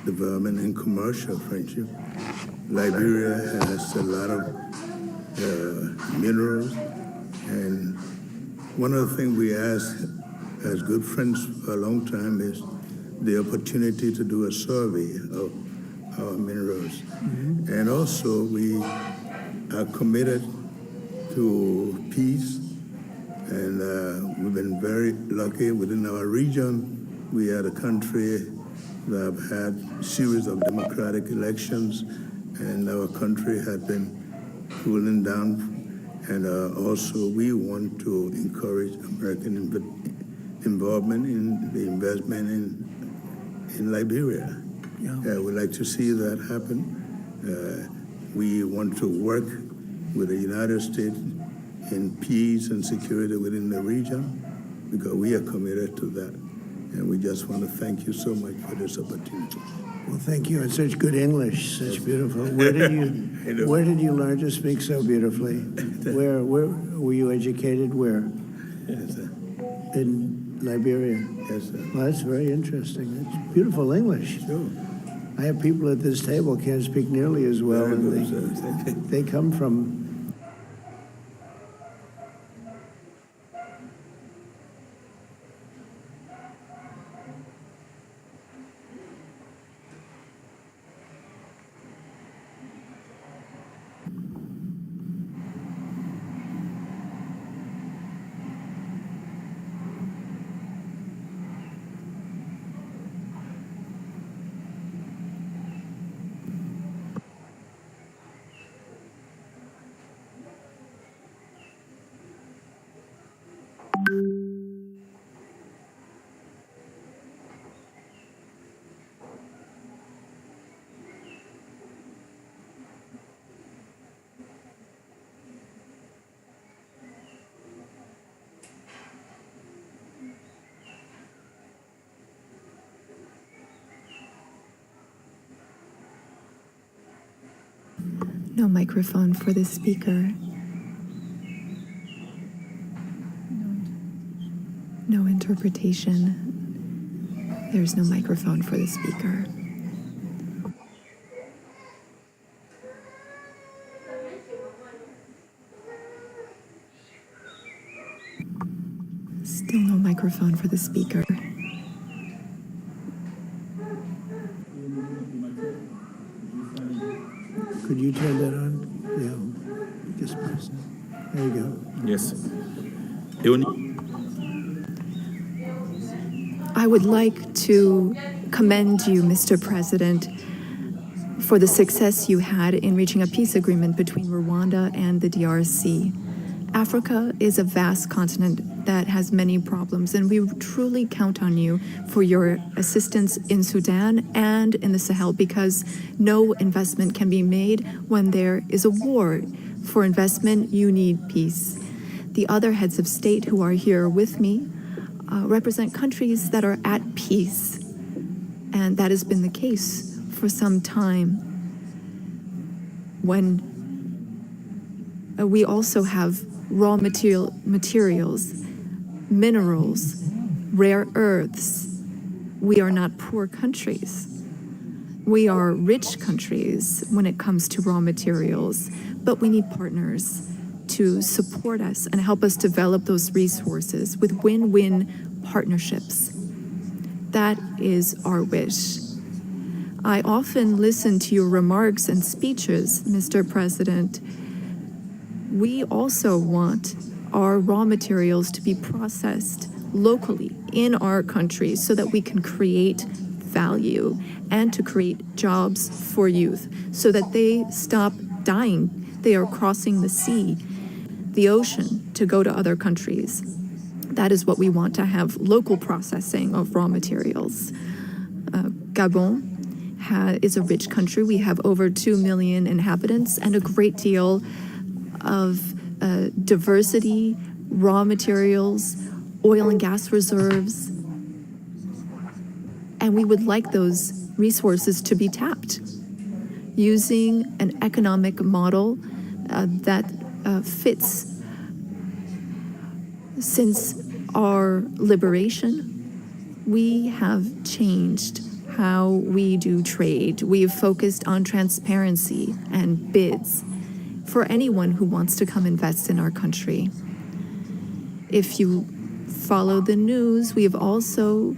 development and commercial friendship. Liberia has a lot of minerals, and one of the things we ask as good friends for a long time is the opportunity to do a survey of our minerals. Mm-hmm. And also we are committed to peace, and we've been very lucky within our region. We are a country that have had a series of democratic elections, and our country has been cooling down. And also we want to encourage American involvement in the investment in Liberia. Yeah. We'd like to see that happen. We want to work with the United States in peace and security within the region, because we are committed to that. And we just want to thank you so much for this opportunity. Well, thank you. And such good English, such beautiful. Where did you learn to speak so beautifully? Where were you educated? Where? Yes, sir. In Liberia. Yes, sir. Well, that's very interesting. That's beautiful English. Sure. I have people at this table can't speak nearly as well, Very and good, they come from. No microphone for the speaker. No interpretation. There's no microphone for the speaker. Still no microphone for the speaker. Could you turn that on? Yeah, just press it. There you go. Yes. I would like to commend you, Mr. President, for the success you had in reaching a peace agreement between Rwanda and the DRC. Africa is a vast continent that has many problems, and we truly count on you for your assistance in Sudan and in the Sahel, because no investment can be made when there is a war. For investment, you need peace. The other heads of state who are here with me represent countries that are at peace, and that has been the case for some time. When we also have raw materials, minerals, rare earths. We are not poor countries. We are rich countries when it comes to raw materials, but we need partners to support us and help us develop those resources with win-win partnerships. That is our wish. I often listen to your remarks and speeches, Mr. President. We also want our raw materials to be processed locally in our country so that we can create value and to create jobs for youth so that they stop dying. They are crossing the sea, the ocean, to go to other countries. That is what we want, to have local processing of raw materials. Gabon is a rich country. We have over 2 million inhabitants and a great deal of diversity, raw materials, oil and gas reserves. And we would like those resources to be tapped using an economic model that fits. Since our liberation, we have changed how we do trade. We've focused on transparency and bids for anyone who wants to come invest in our country. If you follow the news, we have also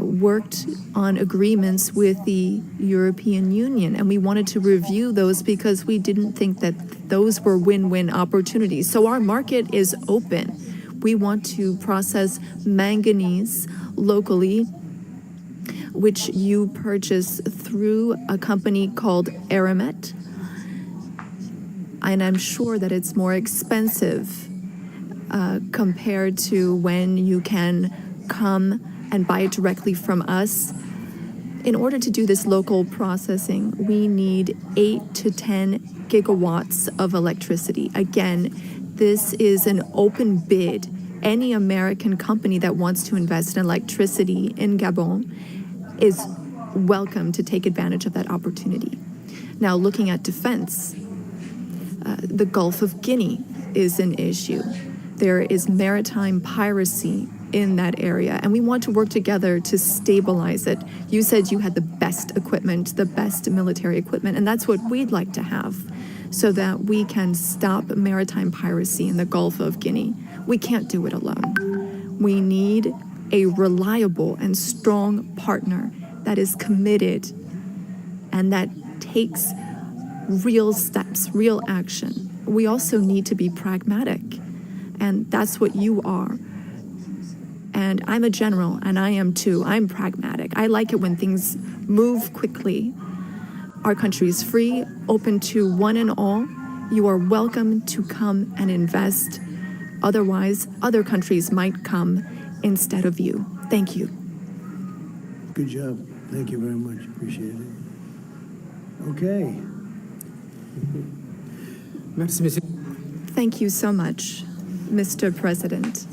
worked on agreements with the European Union, and we wanted to review those because we didn't think that those were win-win opportunities. So our market is open. We want to process manganese locally, which you purchase through a company called Aramet. And I'm sure that it's more expensive compared to when you can come and buy it directly from us. In order to do this local processing, we need 8 to 10 gigawatts of electricity. Again, this is an open bid. Any American company that wants to invest in electricity in Gabon is welcome to take advantage of that opportunity. Now, looking at defense, the Gulf of Guinea is an issue. There is maritime piracy in that area, and we want to work together to stabilize it. You said you had the best equipment, the best military equipment, and that's what we'd like to have so that we can stop maritime piracy in the Gulf of Guinea. We can't do it alone. We need a reliable and strong partner that is committed and that takes real steps, real action. We also need to be pragmatic, and that's what you are. And I'm a general, and I am too. I'm pragmatic. I like it when things move quickly. Our country is free, open to one and all. You are welcome to come and invest. Otherwise, other countries might come instead of you. Thank you. Good job. Thank you very much. Appreciate it. Okay. Merci, monsieur. Thank you so much, Mr. President.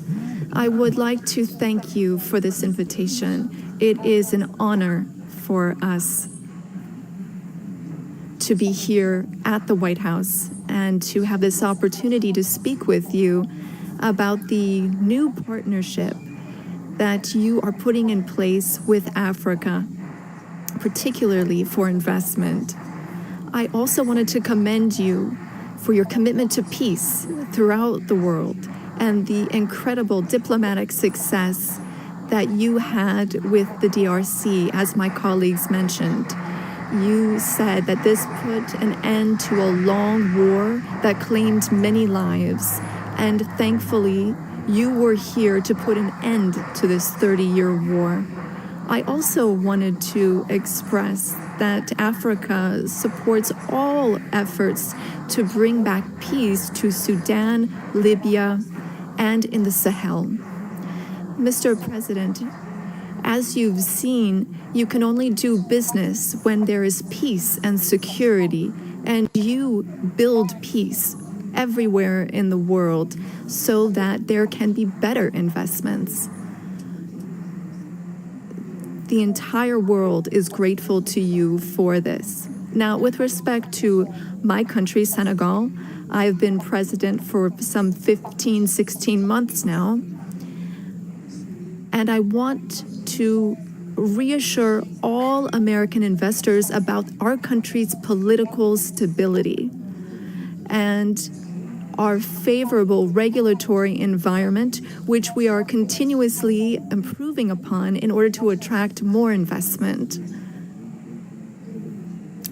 I would like to thank you for this invitation. It is an honor for us to be here at the White House and to have this opportunity to speak with you about the new partnership that you are putting in place with Africa, particularly for investment. I also wanted to commend you for your commitment to peace throughout the world and the incredible diplomatic success that you had with the DRC, as my colleagues mentioned. You said that this put an end to a long war that claimed many lives, and thankfully, you were here to put an end to this 30-year war. I also wanted to express that Africa supports all efforts to bring back peace to Sudan, Libya, and in the Sahel. Mr. President, as you've seen, you can only do business when there is peace and security, and you build peace everywhere in the world so that there can be better investments. The entire world is grateful to you for this. Now, with respect to my country, Senegal, I've been president for some 15, 16 months now, and I want to reassure all American investors about our country's political stability and our favorable regulatory environment, which we are continuously improving upon in order to attract more investment.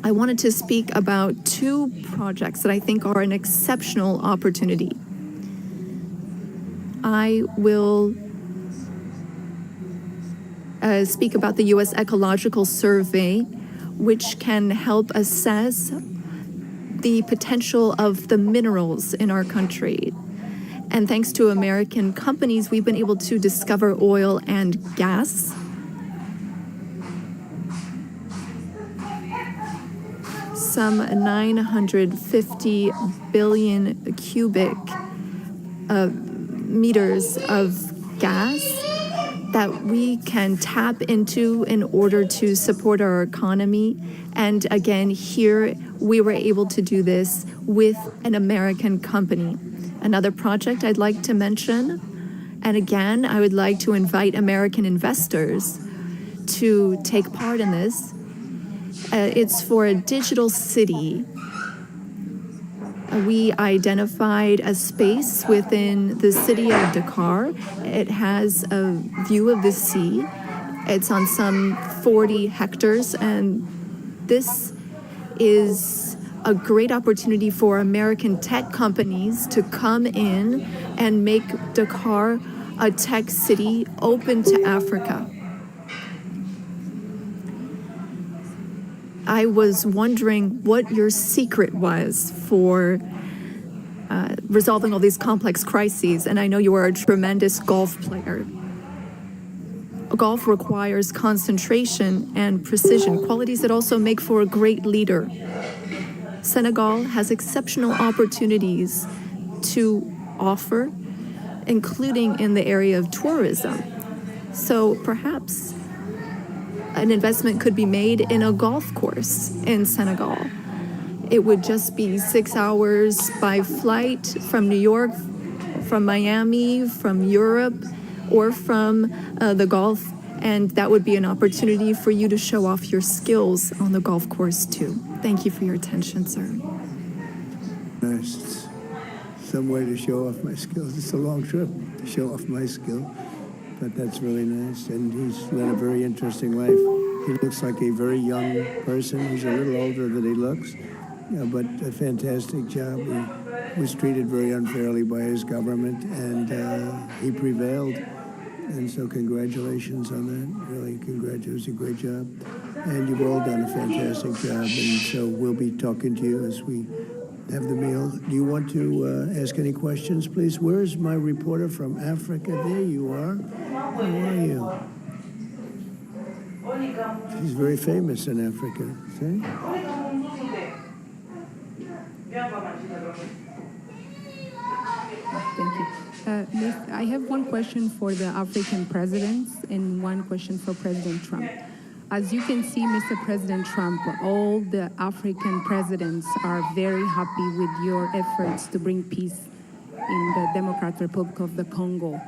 I wanted to speak about two projects that I think are an exceptional opportunity. I will speak about the U.S. Ecological Survey, which can help assess the potential of the minerals in our country. And thanks to American companies, we've been able to discover oil and gas. Some 950 billion cubic meters of gas that we can tap into in order to support our economy. And again, here we were able to do this with an American company. Another project I'd like to mention, and again, I would like to invite American investors to take part in this. It's for a digital city. We identified a space within the city of Dakar. It has a view of the sea. It's on some 40 hectares, and this is a great opportunity for American tech companies to come in and make Dakar a tech city open to Africa. I was wondering what your secret was for resolving all these complex crises, and I know you are a tremendous golf player. Golf requires concentration and precision, qualities that also make for a great leader. Senegal has exceptional opportunities to offer, including in the area of tourism. So perhaps an investment could be made in a golf course in Senegal. It would just be 6 hours by flight from New York, from Miami, from Europe, or from the Gulf, and that would be an opportunity for you to show off your skills on the golf course too. Thank you for your attention, sir. Nice. Some way to show off my skills. It's a long trip to show off my skill, but that's really nice. And he's led a very interesting life. He looks like a very young person. He's a little older than he looks, but a fantastic job. He was treated very unfairly by his government, and he prevailed. And so congratulations on that. Really, congratulations. A great job. And you've all done a fantastic job. And so we'll be talking to you as we have the meal. Do you want to ask any questions, please? Where's my reporter from Africa? There you are. How are you? She's very famous in Africa. See? Thank you. Miss, I have one question for the African presidents and one question for President Trump. As you can see, Mr. President Trump, all the African presidents are very happy with your efforts to bring peace in the Democratic Republic of the Congo.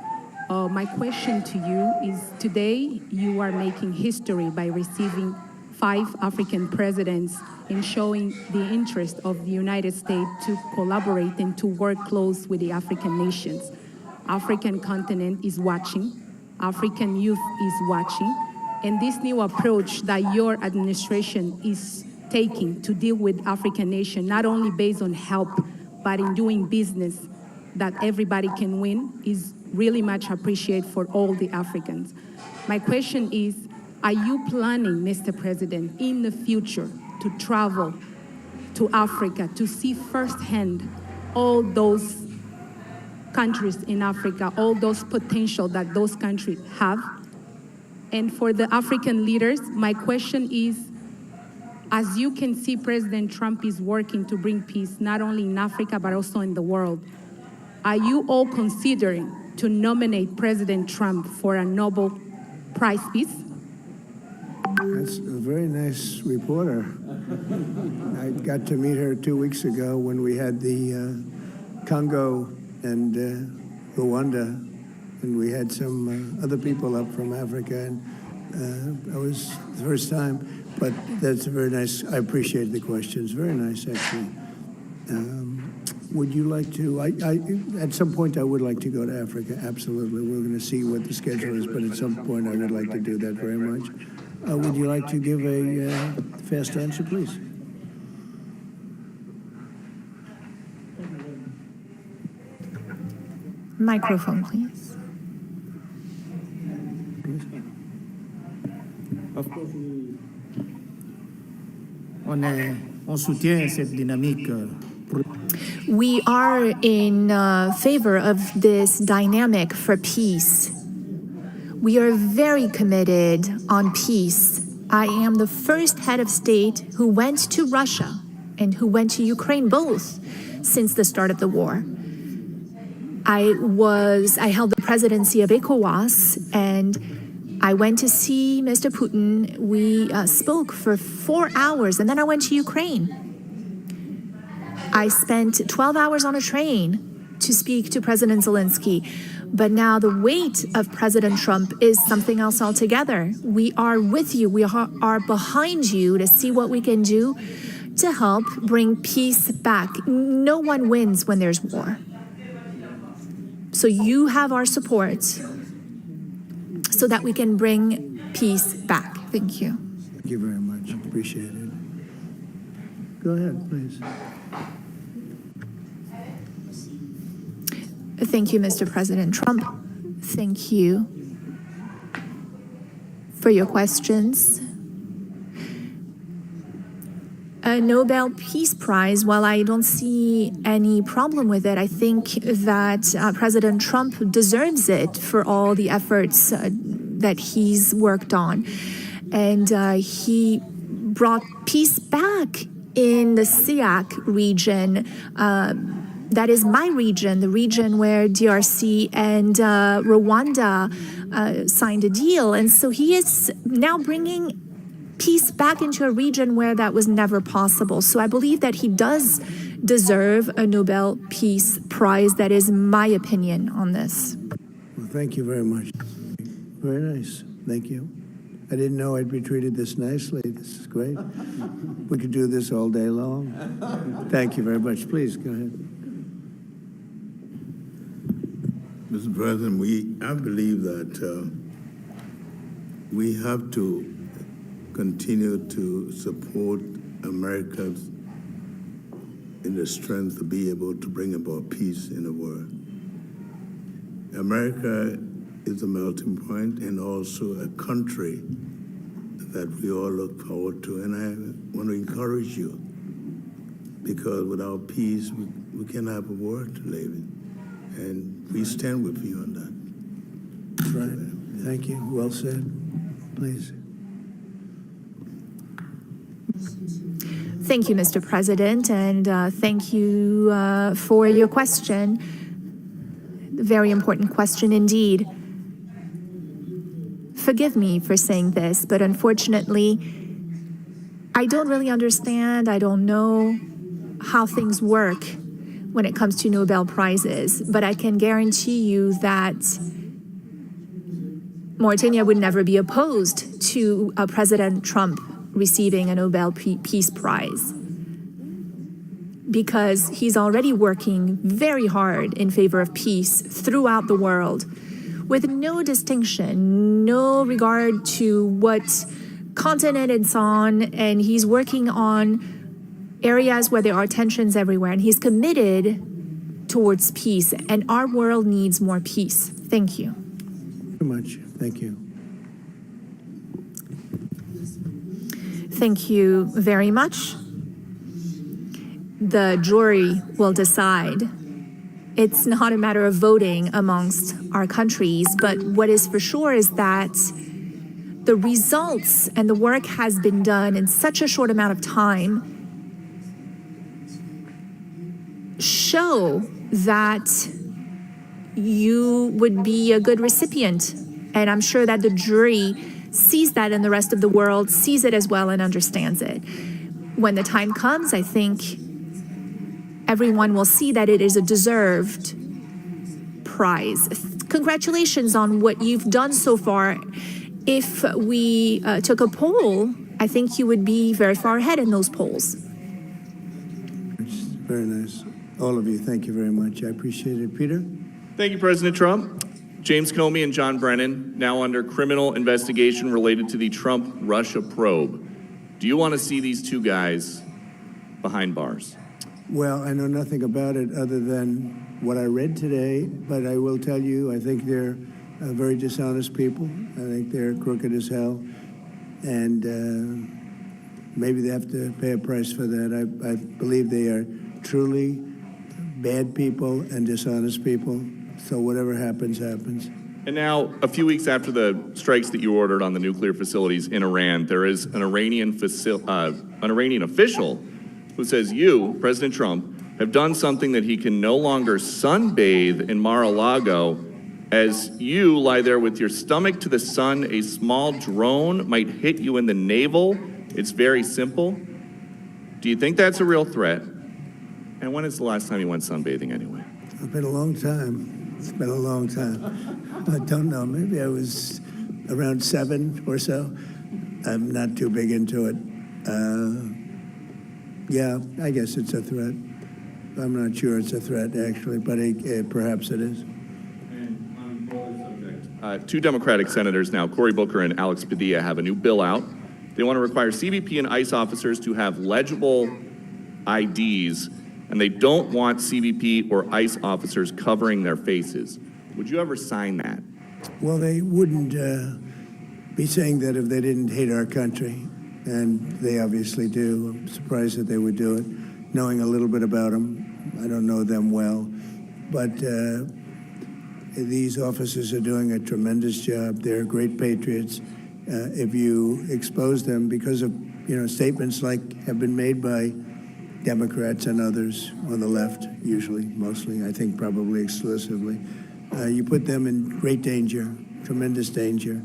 My question to you is, today you are making history by receiving 5 African presidents in showing the interest of the United States to collaborate and to work close with the African nations. African continent is watching, African youth is watching, and this new approach that your administration is taking to deal with African nations, not only based on help, but in doing business that everybody can win, is really much appreciated for all the Africans. My question is, are you planning, Mr. President, in the future to travel to Africa to see firsthand all those countries in Africa, all those potential that those countries have? And for the African leaders, my question is, as you can see, President Trump is working to bring peace, not only in Africa, but also in the world. Are you all considering to nominate President Trump for a Nobel Prize Peace? That's a very nice reporter. I got to meet her 2 weeks ago when we had the Congo and Rwanda, and we had some other people up from Africa, and that was the first time. But that's very nice. I appreciate the questions. Very nice, actually. Would you like to? At some point, I would like to go to Africa. Absolutely. We're going to see what the schedule is, but at some point, I would like to do that very much. Would you like to give a fast answer, please? Microphone, please. Of course, on soutient cette dynamique. We are in favor of this dynamic for peace. We are very committed on peace. I am the first head of state who went to Russia and who went to Ukraine, both since the start of the war. I held the presidency of ECOWAS, and I went to see Mr. Putin. We spoke for 4 hours, and then I went to Ukraine. I spent 12 hours on a train to speak to President Zelensky. But now the weight of President Trump is something else altogether. We are with you. We are behind you to see what we can do to help bring peace back. No one wins when there's war. So you have our support so that we can bring peace back. Thank you. Thank you very much. Appreciate it. Go ahead, please. Thank you, Mr. President Trump. Thank you for your questions. A Nobel Peace Prize, while I don't see any problem with it, I think that President Trump deserves it for all the efforts that he's worked on. And he brought peace back in the SEAC region. That is my region, the region where DRC and Rwanda signed a deal. And so he is now bringing peace back into a region where that was never possible. So I believe that he does deserve a Nobel Peace Prize. That is my opinion on this. Well, thank you very much. Very nice. Thank you. I didn't know I'd be treated this nicely. This is great. We could do this all day long. Thank you very much. Please, go ahead. Mr. President, I believe that we have to continue to support America in the strength to be able to bring about peace in the world. America is a melting point and also a country that we all look forward to. And I want to encourage you, because without peace, we can't have a world to live in. And we stand with you on that. That's right. Thank you. Well said. Please. Thank you, Mr. President, and thank you for your question. Very important question indeed. Forgive me for saying this, but unfortunately, I don't really understand. I don't know how things work when it comes to Nobel Prizes, but I can guarantee you that Mauritania would never be opposed to President Trump receiving a Nobel Peace Prize, because he's already working very hard in favor of peace throughout the world, with no distinction, no regard to what continent it's on, and he's working on areas where there are tensions everywhere, and he's committed towards peace, and our world needs more peace. Thank you. Very much. Thank you. Thank you very much. The jury will decide. It's not a matter of voting amongst our countries, but what is for sure is that the results and the work has been done in such a short amount of time show that you would be a good recipient. And I'm sure that the jury sees that, and the rest of the world sees it as well and understands it. When the time comes, I think everyone will see that it is a deserved prize. Congratulations on what you've done so far. If we took a poll, I think you would be very far ahead in those polls. It's very nice. All of you, thank you very much. I appreciate it. Peter? Thank you, President Trump. James Comey and John Brennan, now under criminal investigation related to the Trump-Russia probe. Do you want to see these two guys behind bars? Well, I know nothing about it other than what I read today, but I will tell you, I think they're very dishonest people. I think they're crooked as hell, and maybe they have to pay a price for that. I believe they are truly bad people and dishonest people, so whatever happens, happens. And now, a few weeks after the strikes that you ordered on the nuclear facilities in Iran, there is an Iranian official who says you, President Trump, have done something that he can no longer sunbathe in Mar-a-Lago. As you lie there with your stomach to the sun, a small drone might hit you in the navel. It's very simple. Do you think that's a real threat? And when is the last time you went sunbathing anyway? It's been a long time. It's been a long time. I don't know. Maybe I was around 7 or so. I'm not too big into it. Yeah, I guess it's a threat. I'm not sure it's a threat, actually, but perhaps it is. Two Democratic senators now, Cory Booker and Alex Padilla, have a new bill out. They want to require CBP and ICE officers to have legible IDs, and they don't want CBP or ICE officers covering their faces. Would you ever sign that? Well, they wouldn't be saying that if they didn't hate our country, and they obviously do. I'm surprised that they would do it, knowing a little bit about them. I don't know them well, but these officers are doing a tremendous job. They're great patriots. If you expose them because of statements like have been made by Democrats and others on the left, usually, mostly, I think probably exclusively, you put them in great danger, tremendous danger.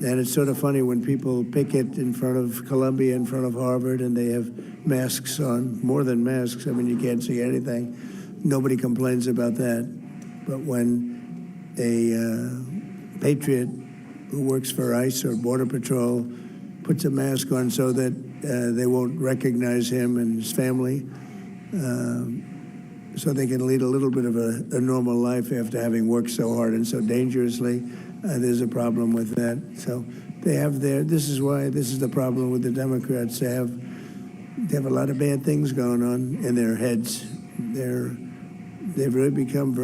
And it's sort of funny when people picket in front of Columbia, in front of Harvard, and they have masks on, more than masks. I mean, you can't see anything. Nobody complains about that. But when a patriot who works for ICE or Border Patrol puts a mask on so that they won't recognize him and his family, so they can lead a little bit of a normal life after having worked so hard and so dangerously, there's a problem with that. So they have this is the problem with the Democrats. They have a lot of bad things going on in their heads. They've really become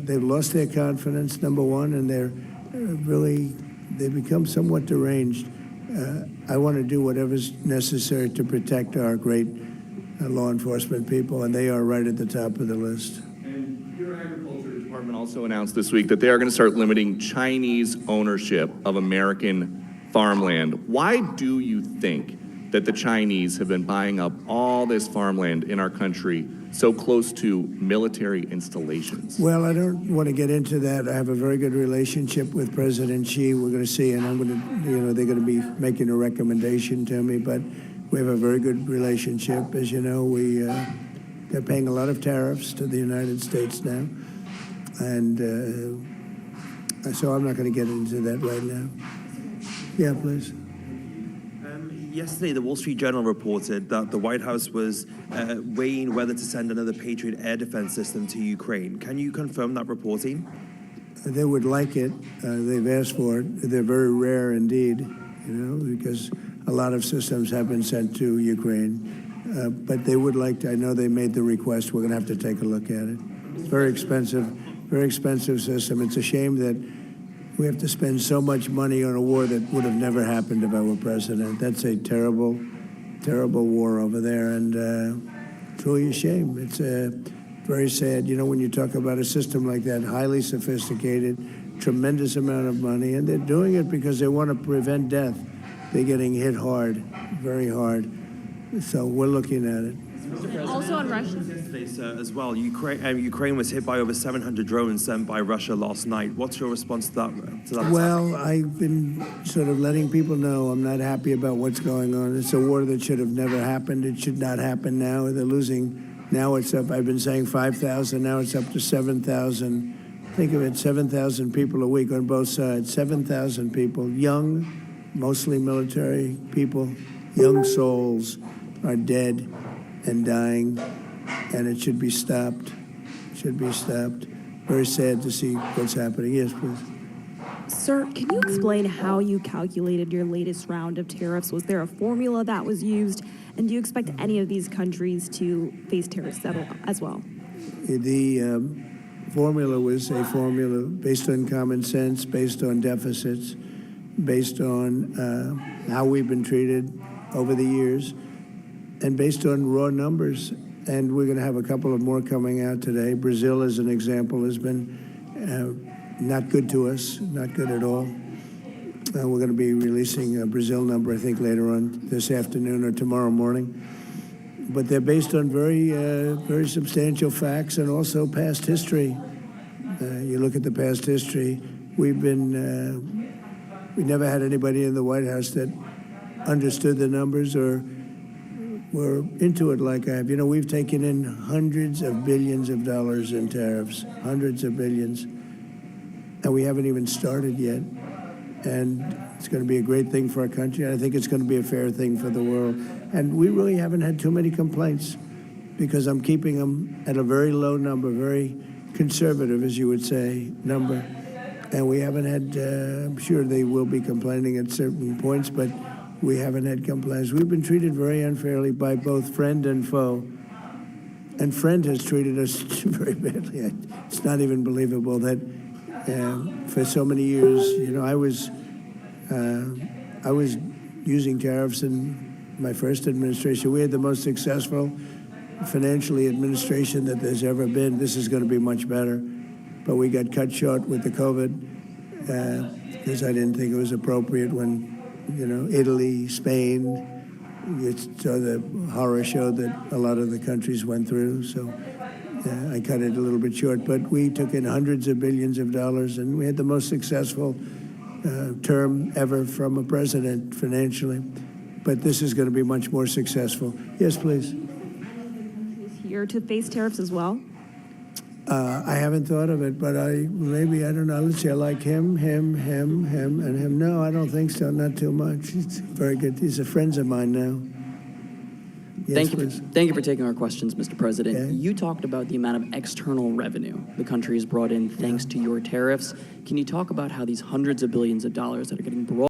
they've lost their confidence, number one, and they've become somewhat deranged. I want to do whatever's necessary to protect our great law enforcement people, and they are right at the top of the list. And your agriculture department also announced this week that they are going to start limiting Chinese ownership of American farmland. Why do you think that the Chinese have been buying up all this farmland in our country so close to military installations? Well, I don't want to get into that. I have a very good relationship with President Xi. We're going to see, and they're going to be making a recommendation to me, but we have a very good relationship. As you know, they're paying a lot of tariffs to the United States now, and so I'm not going to get into that right now. Yeah, please. Yesterday, the Wall Street Journal reported that the White House was weighing whether to send another Patriot air defense system to Ukraine. Can you confirm that reporting? They would like it. They've asked for it. They're very rare indeed, because a lot of systems have been sent to Ukraine. But they would like to. I know they made the request. We're going to have to take a look at it. It's very expensive system. It's a shame that we have to spend so much money on a war that would have never happened if I were president. That's a terrible, terrible war over there, and truly a shame. It's very sad. When you talk about a system like that, highly sophisticated, tremendous amount of money, and they're doing it because they want to prevent death. They're getting hit hard, very hard. So we're looking at it. Also on Russia. Yesterday, sir, as well, Ukraine was hit by over 700 drones sent by Russia last night. What's your response to that? Well, I've been sort of letting people know I'm not happy about what's going on. It's a war that should have never happened. It should not happen now. They're losing. Now it's up. I've been saying 5,000. Now it's up to 7,000. Think of it, 7,000 people a week on both sides. 7,000 people, young, mostly military people, young souls are dead and dying, and it should be stopped. It should be stopped. Very sad to see what's happening. Yes, please. Sir, can you explain how you calculated your latest round of tariffs? Was there a formula that was used? And do you expect any of these countries to face tariffs as well? The formula was a formula based on common sense, based on deficits, based on how we've been treated over the years, and based on raw numbers. And we're going to have a couple of more coming out today. Brazil, as an example, has been not good to us, not good at all. We're going to be releasing a Brazil number, I think, later on this afternoon or tomorrow morning. But they're based on very substantial facts and also past history. You look at the past history, we never had anybody in the White House that understood the numbers or were into it like I have. You know, we've taken in hundreds of billions of dollars in tariffs, hundreds of billions, and we haven't even started yet. And it's going to be a great thing for our country. I think it's going to be a fair thing for the world. And we really haven't had too many complaints because I'm keeping them at a very low number, very conservative, as you would say, number. And we haven't had, I'm sure they will be complaining at certain points, but we haven't had complaints. We've been treated very unfairly by both friend and foe. And friend has treated us very badly. It's not even believable that for so many years, you know, I was using tariffs in my first administration. We had the most successful financially administration that there's ever been. This is going to be much better. But we got cut short with the COVID because I didn't think it was appropriate when, you know, Italy, Spain, so the horror show that a lot of the countries went through. So I cut it a little bit short. But we took in hundreds of billions of dollars, and we had the most successful term ever from a president financially. But this is going to be much more successful. Yes, please. Here to face tariffs as well? I haven't thought of it, but I don't know. Let's see, I like him, and him. No, I don't think so, not too much. It's very good. These are friends of mine now. Yes, Thank you for taking our questions, Mr. President. Okay. You talked about the amount of external revenue the country has brought in thanks to your tariffs. Can you talk about how these hundreds of billions of dollars that are getting brought